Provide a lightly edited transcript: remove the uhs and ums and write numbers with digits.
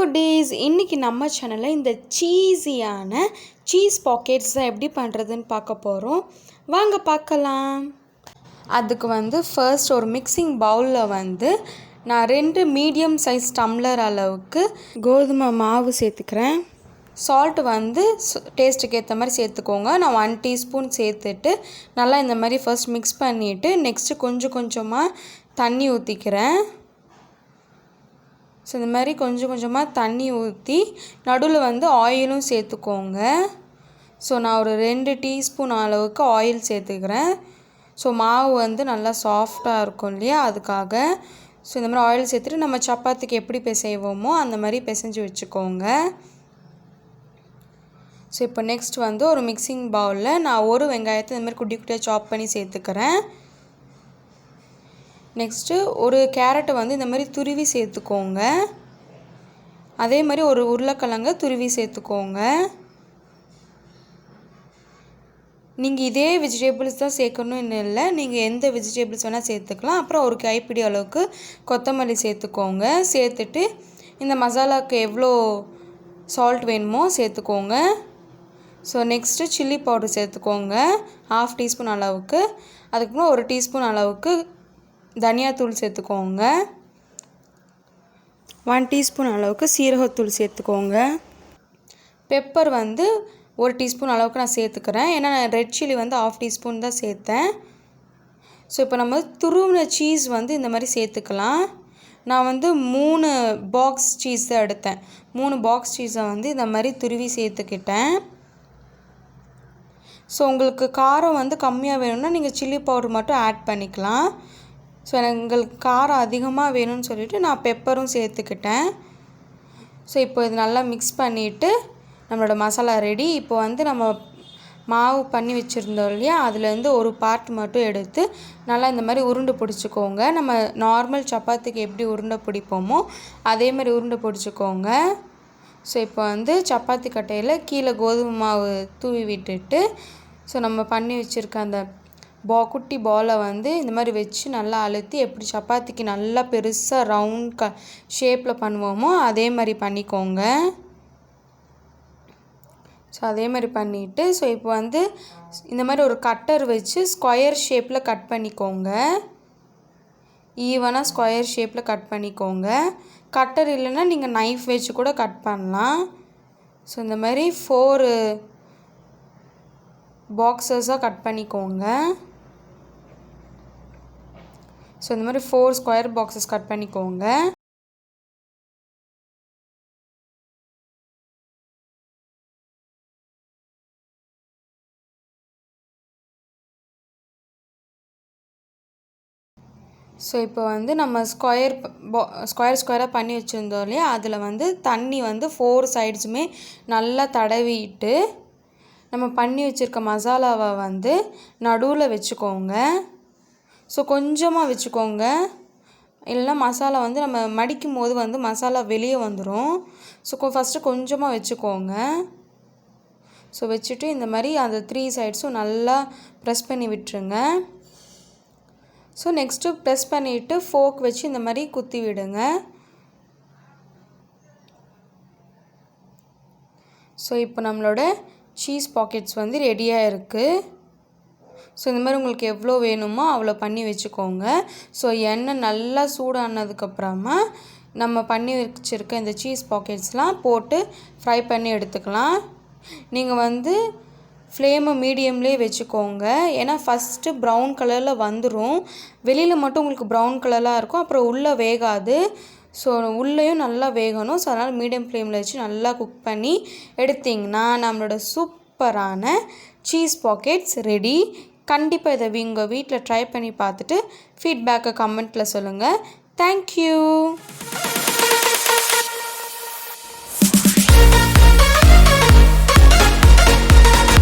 foodies, இன்னைக்கு நம்ம சேனலில் இந்த சீஸியான சீஸ் பாக்கெட்ஸ் தான் எப்படி பண்ணுறதுன்னு பார்க்க போகிறோம். வாங்க பார்க்கலாம். அதுக்கு ஃபர்ஸ்ட் ஒரு மிக்சிங் பவுலில் நான் 2 மீடியம் சைஸ் டம்ளர் அளவுக்கு கோதுமை மாவு சேர்த்துக்கிறேன். சால்ட்டு டேஸ்ட்டுக்கு ஏற்ற மாதிரி சேர்த்துக்கோங்க. நான் 1 டீஸ்பூன் சேர்த்துட்டு நல்லா இந்த மாதிரி ஃபர்ஸ்ட் மிக்ஸ் பண்ணிவிட்டு நெக்ஸ்ட்டு கொஞ்சம் கொஞ்சமாக தண்ணி ஊற்றிக்கிறேன். ஸோ இந்த மாதிரி கொஞ்சம் கொஞ்சமாக தண்ணி ஊற்றி நடுவில் ஆயிலும் சேர்த்துக்கோங்க. ஸோ நான் ஒரு 2 டீஸ்பூன் அளவுக்கு ஆயில் சேர்த்துக்கிறேன். ஸோ மாவு நல்லா சாஃப்டாக இருக்கும் இல்லையா, அதுக்காக. ஸோ இந்த மாதிரி ஆயில் சேர்த்துட்டு நம்ம சப்பாத்திக்கு எப்படி பிசைவோமோ அந்த மாதிரி பிசைஞ்சு வச்சுக்கோங்க. ஸோ இப்போ நெக்ஸ்ட் ஒரு மிக்சிங் பவுலில் நான் ஒரு வெங்காயத்தை இந்த மாதிரி குட்டி குட்டியாக சாப் பண்ணி சேர்த்துக்கிறேன். நெக்ஸ்ட்டு ஒரு கேரட்டை இந்த மாதிரி துருவி சேர்த்துக்கோங்க. அதே மாதிரி ஒரு உருளைக்கிழங்கை துருவி சேர்த்துக்கோங்க. நீங்கள் இதே வெஜிடபிள்ஸ் தான் சேர்க்கணும்னு இல்லை, நீங்கள் எந்த வெஜிடபிள்ஸ் வேணால் சேர்த்துக்கலாம். அப்புறம் ஒரு கைப்பிடி அளவுக்கு கொத்தமல்லி சேர்த்துக்கோங்க. சேர்த்துட்டு இந்த மசாலாவுக்கு எவ்வளோ சால்ட் வேணுமோ சேர்த்துக்கோங்க. ஸோ நெக்ஸ்ட்டு சில்லி பவுடர் சேர்த்துக்கோங்க 1/2 டீஸ்பூன் அளவுக்கு. அதுக்கப்புறம் 1 டீஸ்பூன் அளவுக்கு தனியாத்தூள் சேர்த்துக்கோங்க. 1 டீஸ்பூன் அளவுக்கு சீரகத்தூள் சேர்த்துக்கோங்க. பெப்பர் 1 டீஸ்பூன் அளவுக்கு நான் சேர்த்துக்கிறேன். ஏன்னா நான் ரெட் சில்லி 1/2 டீஸ்பூன் தான் சேர்த்தேன். ஸோ இப்போ நம்ம துருவின சீஸ் இந்த மாதிரி சேர்த்துக்கலாம். நான் 3 பாக்ஸ் சீஸ் தான் எடுத்தேன். 3 பாக்ஸ் சீஸை இந்த மாதிரி துருவி சேர்த்துக்கிட்டேன். ஸோ உங்களுக்கு காரம் கம்மியாக வேணும்னா நீங்கள் சில்லி பவுடர் மட்டும் ஆட் பண்ணிக்கலாம். ஸோ எங்களுக்கு காரம் அதிகமாக வேணும்னு சொல்லிவிட்டு நான் பெப்பரும் சேர்த்துக்கிட்டேன். ஸோ இப்போ இது நல்லா மிக்ஸ் பண்ணிவிட்டு நம்மளோட மசாலா ரெடி. இப்போ நம்ம மாவு பண்ணி வச்சுருந்தோம் இல்லையா, அதுலேருந்து ஒரு பார்ட் மட்டும் எடுத்து நல்லா இந்த மாதிரி உருண்டை பிடிச்சிக்கோங்க. நம்ம நார்மல் சப்பாத்திக்கு எப்படி உருண்டை பிடிப்போமோ அதே மாதிரி உருண்டை பிடிச்சிக்கோங்க. ஸோ இப்போ சப்பாத்தி கட்டையில் கீழே கோதுமை மாவு தூவி விட்டுட்டு ஸோ நம்ம பண்ணி வச்சுருக்க அந்த குட்டி பாலை இந்த மாதிரி வச்சு நல்லா அழுத்தி எப்படி சப்பாத்திக்கு நல்லா பெருசாக ரவுண்ட் ஷேப்பில் பண்ணுவோமோ அதே மாதிரி பண்ணிக்கோங்க. ஸோ அதே மாதிரி பண்ணிவிட்டு ஸோ இப்போ இந்த மாதிரி ஒரு கட்டர் வச்சு ஸ்கொயர் ஷேப்பில் கட் பண்ணிக்கோங்க. ஈவனாக ஸ்கொயர் ஷேப்பில் கட் பண்ணிக்கோங்க. கட்டர் இல்லைன்னா நீங்கள் நைஃப் வச்சு கூட கட் பண்ணலாம். ஸோ இந்த மாதிரி 4 பாக்ஸஸாக கட் பண்ணிக்கோங்க. ஸோ இந்த மாதிரி 4 ஸ்கொயர் பாக்ஸஸ் கட் பண்ணிக்கோங்க. ஸோ இப்போ நம்ம ஸ்கொயராக பண்ணி வச்சுருந்தோம் இல்லையா, அதில் தண்ணி 4 சைட்ஸுமே நல்லா தடவிட்டு நம்ம பண்ணி வச்சுருக்க மசாலாவை நடுவில் வச்சுக்கோங்க. ஸோ கொஞ்சமாக வச்சுக்கோங்க, இல்லைன்னா மசாலா நம்ம மடிக்கும் போது மசாலா வெளியே வந்துடும். ஸோ ஃபஸ்ட்டு கொஞ்சமாக வச்சுக்கோங்க. ஸோ வச்சுட்டு இந்த மாதிரி அந்த 3 சைட்ஸும் நல்லா ப்ரெஸ் பண்ணி விட்டுருங்க. ஸோ நெக்ஸ்ட்டு ப்ரெஸ் பண்ணிவிட்டு ஃபோர்க் வச்சு இந்த மாதிரி குத்தி விடுங்க. ஸோ இப்போ நம்மளோட சீஸ் பாக்கெட்ஸ் ரெடியாக இருக்குது. ஸோ இந்த மாதிரி உங்களுக்கு எவ்வளோ வேணுமோ அவ்வளோ பண்ணி வச்சுக்கோங்க. ஸோ எண்ணெய் நல்லா சூடானதுக்கப்புறமா நம்ம பண்ணி வச்சுருக்க இந்த சீஸ் பாக்கெட்ஸ்லாம் போட்டு ஃப்ரை பண்ணி எடுத்துக்கலாம். நீங்கள் ஃப்ளேமை மீடியம்லேயே வச்சுக்கோங்க. ஏன்னா ஃபஸ்ட்டு ப்ரௌன் கலரில் வந்துடும், வெளியில் மட்டும் உங்களுக்கு ப்ரௌன் கலராக இருக்கும், அப்புறம் உள்ளே வேகாது. ஸோ உள்ளேயும் நல்லா வேகணும். ஸோ அதனால் மீடியம் ஃப்ளேமில் வச்சு நல்லா குக் பண்ணி எடுத்திங்கன்னா நம்மளோட சூப்பரான சீஸ் பாக்கெட்ஸ் ரெடி. கண்டிப்பாக இதை உங்கள் வீட்டில் ட்ரை பண்ணி பார்த்துட்டு ஃபீட்பேக்கை கமெண்ட்டில் சொல்லுங்கள். தேங்க்யூ.